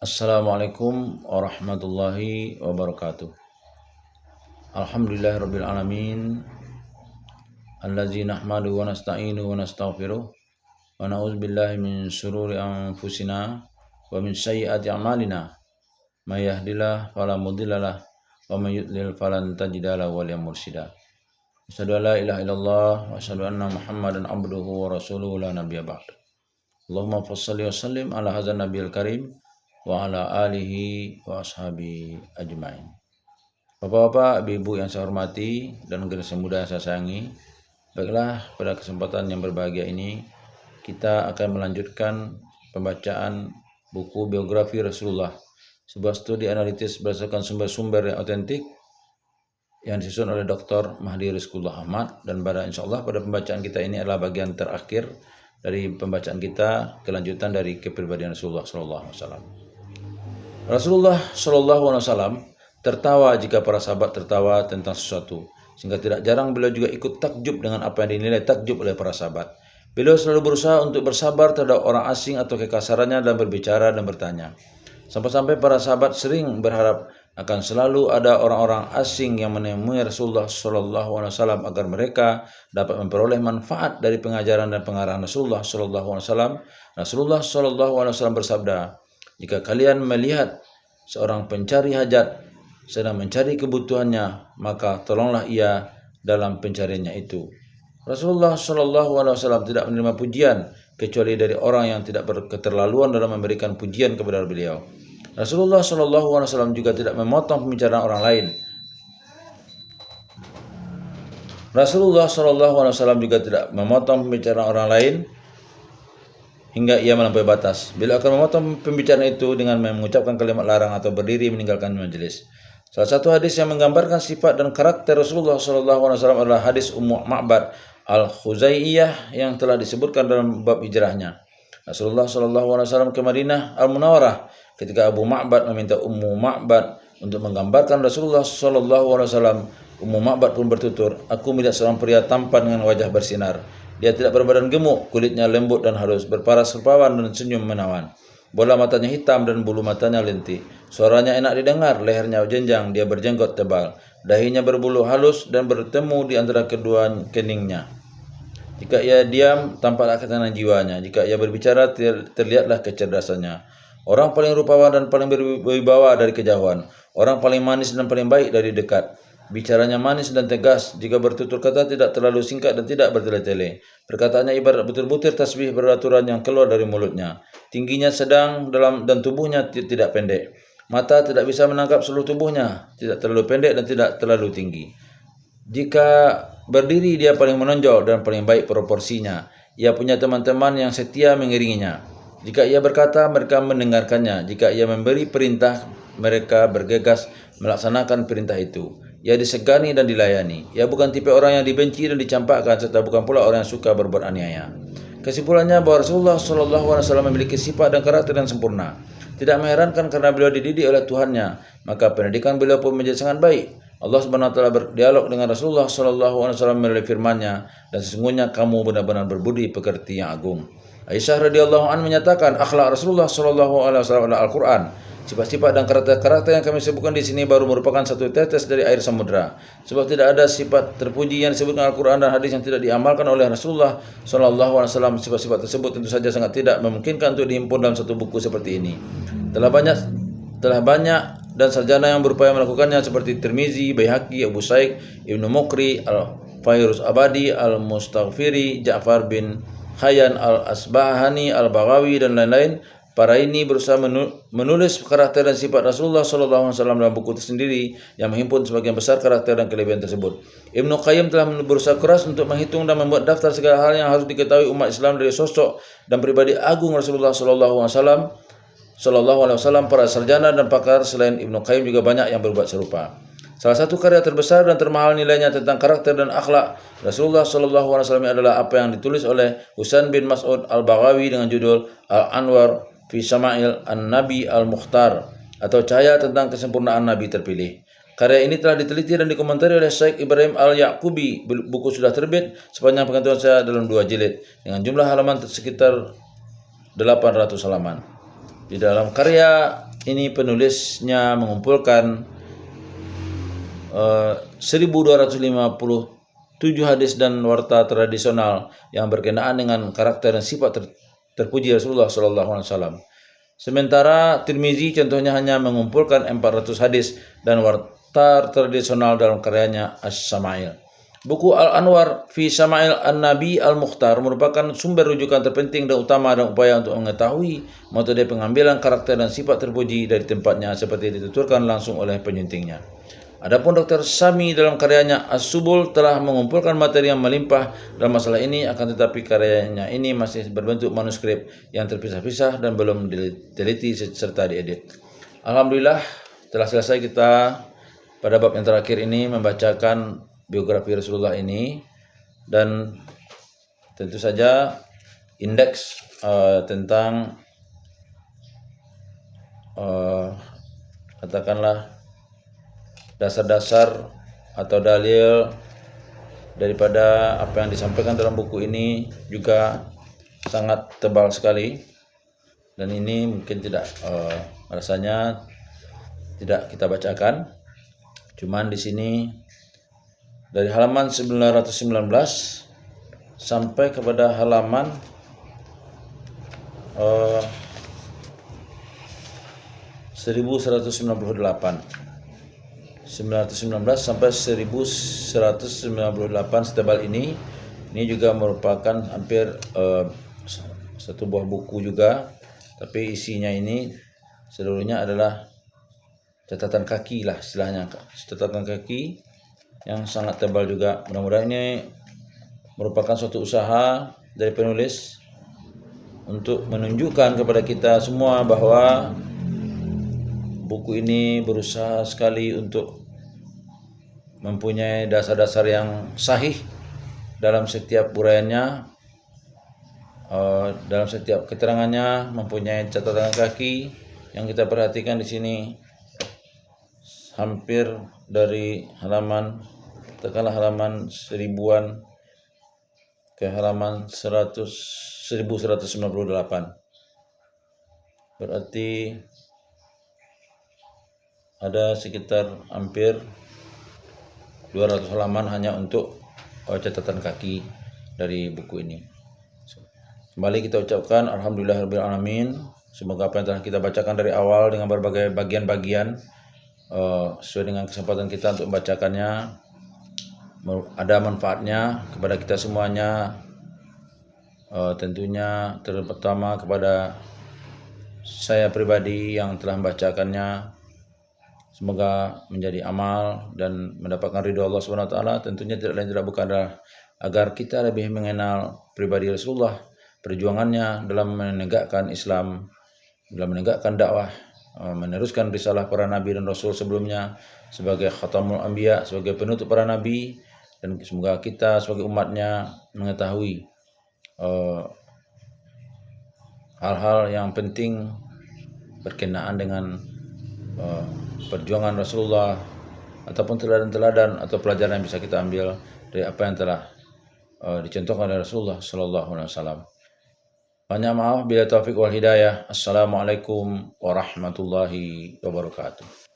Assalamualaikum warahmatullahi wabarakatuh. Alhamdulillahirabbil alamin. Allazi nahmadu wa nasta'inu wa nastaghfiruh wa na'udzubillahi min syururi anfusina wa min sayyiati a'malina. May yahdihillahu fala mudhillalah wa may yudlil falan tajida lahu waliyyan mursyida. Asyhadu an la ilaha illallah wa asyhadu anna Muhammadan abduhu wa rasuluhu la nabiyya ba'd. Allahumma shalli wa sallim ala hadzal nabiyil karim wa ala alihi wa ashabi ajmain. Bapak-bapak, ibu-ibu yang saya hormati dan generasi muda yang saya sayangi, baiklah pada kesempatan yang berbahagia ini kita akan melanjutkan pembacaan buku biografi Rasulullah, sebuah studi analitis berdasarkan sumber-sumber yang otentik yang disusun oleh Dr. Mahdi Rizqullah Ahmad, dan insyaallah pada pembacaan kita ini adalah bagian terakhir dari pembacaan kita, kelanjutan dari kepribadian Rasulullah SAW. Rasulullah SAW tertawa jika para sahabat tertawa tentang sesuatu, sehingga tidak jarang beliau juga ikut takjub dengan apa yang dinilai takjub oleh para sahabat. Beliau selalu berusaha untuk bersabar terhadap orang asing atau kekasarannya dalam berbicara dan bertanya. Sampai-sampai para sahabat sering berharap akan selalu ada orang-orang asing yang menemui Rasulullah SAW agar mereka dapat memperoleh manfaat dari pengajaran dan pengarahan Rasulullah SAW. Rasulullah SAW bersabda, "Jika kalian melihat seorang pencari hajat sedang mencari kebutuhannya, maka tolonglah ia dalam pencariannya itu." Rasulullah SAW tidak menerima pujian kecuali dari orang yang tidak berketerlaluan dalam memberikan pujian kepada beliau. Rasulullah SAW juga tidak memotong pembicaraan orang lain. Rasulullah SAW juga tidak memotong pembicaraan orang lain hingga ia melampaui batas. Beliau akan memotong pembicaraan itu dengan mengucapkan kalimat larang atau berdiri meninggalkan majelis. Salah satu hadis yang menggambarkan sifat dan karakter Rasulullah SAW adalah hadis Ummu Ma'bad Al-Khuzaiyah yang telah disebutkan dalam bab hijrahnya. Rasulullah SAW ke Madinah Al-Munawwarah ketika Abu Ma'bad meminta Ummu Ma'bad untuk menggambarkan Rasulullah SAW. Ummu Ma'bad pun bertutur, "Aku melihat seorang pria tampan dengan wajah bersinar. Dia tidak berbadan gemuk, kulitnya lembut dan halus, berparas rupawan dan senyum menawan. Bola matanya hitam dan bulu matanya lentik. Suaranya enak didengar, lehernya jenjang, dia berjenggot tebal. Dahinya berbulu halus dan bertemu di antara kedua keningnya. Jika ia diam, tampaklah ketenangan jiwanya. Jika ia berbicara, terlihatlah kecerdasannya. Orang paling rupawan dan paling berwibawa dari kejauhan. Orang paling manis dan paling baik dari dekat. Bicaranya manis dan tegas, jika bertutur kata tidak terlalu singkat dan tidak bertele-tele. Perkataannya ibarat butir-butir tasbih beraturan yang keluar dari mulutnya. Tingginya sedang dan tubuhnya tidak pendek. Mata tidak bisa menangkap seluruh tubuhnya, tidak terlalu pendek dan tidak terlalu tinggi. Jika berdiri dia paling menonjol dan paling baik proporsinya. Ia punya teman-teman yang setia mengiringinya. Jika ia berkata, mereka mendengarkannya. Jika ia memberi perintah, mereka bergegas melaksanakan perintah itu. Ia disegani dan dilayani. Ia bukan tipe orang yang dibenci dan dicampakkan, serta bukan pula orang yang suka berbuat aniaya. Kesimpulannya bahwa Rasulullah SAW memiliki sifat dan karakter yang sempurna. Tidak mengherankan karena beliau dididik oleh Tuhannya, maka pendidikan beliau pun menjadi sangat baik. Allah SWT berdialog dengan Rasulullah SAW melalui firman-Nya, dan sesungguhnya kamu benar-benar berbudi pekerti yang agung. Aisyah radhiyallahu anha menyatakan, akhlak Rasulullah SAW adalah Al-Quran. Sifat-sifat dan karakter-karakter yang kami sebutkan di sini baru merupakan satu tetes dari air samudra. Sebab tidak ada sifat terpuji yang disebutkan Al-Quran dan hadis yang tidak diamalkan oleh Rasulullah SAW. Sifat-sifat tersebut tentu saja sangat tidak memungkinkan untuk dihimpun dalam satu buku seperti ini. Telah banyak dan sarjana yang berupaya melakukannya seperti Tirmizi, Baihaqi, Abu Sa'id, Ibnu Muqri, Al-Fairuz Abadi, Al-Mustaghfiri, Ja'far bin Hayyan Al-Asbahani, Al-Baghawi, dan lain-lain. Para ini berusaha menulis karakter dan sifat Rasulullah SAW dalam buku tersendiri yang menghimpun sebagian besar karakter dan kelebihan tersebut. Ibnu Qayyim telah berusaha keras untuk menghitung dan membuat daftar segala hal yang harus diketahui umat Islam dari sosok dan pribadi agung Rasulullah SAW. Para sarjana dan pakar selain Ibnu Qayyim juga banyak yang berbuat serupa. Salah satu karya terbesar dan termahal nilainya tentang karakter dan akhlak Rasulullah SAW adalah apa yang ditulis oleh Husain bin Mas'ud Al-Baghawi dengan judul Al-Anwar fi Syama'il An-Nabi Al-Mukhtar, atau cahaya tentang kesempurnaan Nabi terpilih. Karya ini telah diteliti dan dikomentari oleh Syekh Ibrahim Al-Yaqubi. Buku sudah terbit sepanjang pengetahuan saya dalam 2 jilid dengan jumlah halaman sekitar 800 halaman. Di dalam karya ini penulisnya mengumpulkan 1257 hadis dan warta tradisional yang berkenaan dengan karakter dan sifat terpuji Rasulullah SAW. Sementara Tirmizi contohnya hanya mengumpulkan 400 hadis dan warta tradisional dalam karyanya As-Sama'il. Buku Al-Anwar fi Sama'il An-Nabi Al-Mukhtar merupakan sumber rujukan terpenting dan utama dan upaya untuk mengetahui metode pengambilan karakter dan sifat terpuji dari tempatnya seperti dituturkan langsung oleh penyuntingnya. Adapun Dr. Sami dalam karyanya As-Subul telah mengumpulkan materi yang melimpah dalam masalah ini, akan tetapi karyanya ini masih berbentuk manuskrip yang terpisah-pisah dan belum diteliti serta diedit. Alhamdulillah telah selesai kita pada bab yang terakhir ini membacakan biografi Rasulullah ini, dan tentu saja indeks tentang katakanlah dasar-dasar atau dalil daripada apa yang disampaikan dalam buku ini juga sangat tebal sekali, dan ini mungkin tidak rasanya tidak kita bacakan. Cuman di sini dari halaman 919 sampai kepada halaman 1198. 919 sampai 1198 setebal ini juga merupakan hampir satu buah buku juga, tapi isinya ini seluruhnya adalah catatan kaki lah istilahnya, catatan kaki yang sangat tebal juga. Mudah-mudahan ini merupakan suatu usaha dari penulis untuk menunjukkan kepada kita semua bahwa buku ini berusaha sekali untuk mempunyai dasar-dasar yang sahih dalam setiap uraiannya, dalam setiap keterangannya, mempunyai catatan kaki yang kita perhatikan di sini hampir dari halaman, tekanlah halaman 1000-an ke halaman 1198. Berarti ada sekitar hampir 200 halaman hanya untuk catatan kaki dari buku ini. Kembali kita ucapkan alhamdulillahirabbil alamin. Semoga apa yang telah kita bacakan dari awal dengan berbagai bagian-bagian sesuai dengan kesempatan kita untuk membacakannya ada manfaatnya kepada kita semuanya. Tentunya terutama kepada saya pribadi yang telah membacakannya, semoga menjadi amal dan mendapatkan ridho Allah Subhanahu wa taala. Tentunya tidak lain tidak bukan adalah agar kita lebih mengenal pribadi Rasulullah, perjuangannya dalam menegakkan Islam, dalam menegakkan dakwah, meneruskan risalah para nabi dan rasul sebelumnya sebagai khatamul anbiya, sebagai penutup para nabi, dan semoga kita sebagai umatnya mengetahui hal-hal yang penting berkenaan dengan perjuangan Rasulullah ataupun teladan-teladan atau pelajaran yang bisa kita ambil dari apa yang telah dicontohkan oleh Rasulullah sallallahu alaihi wasallam. Banyak maaf bila taufik wal hidayah. Assalamualaikum warahmatullahi wabarakatuh.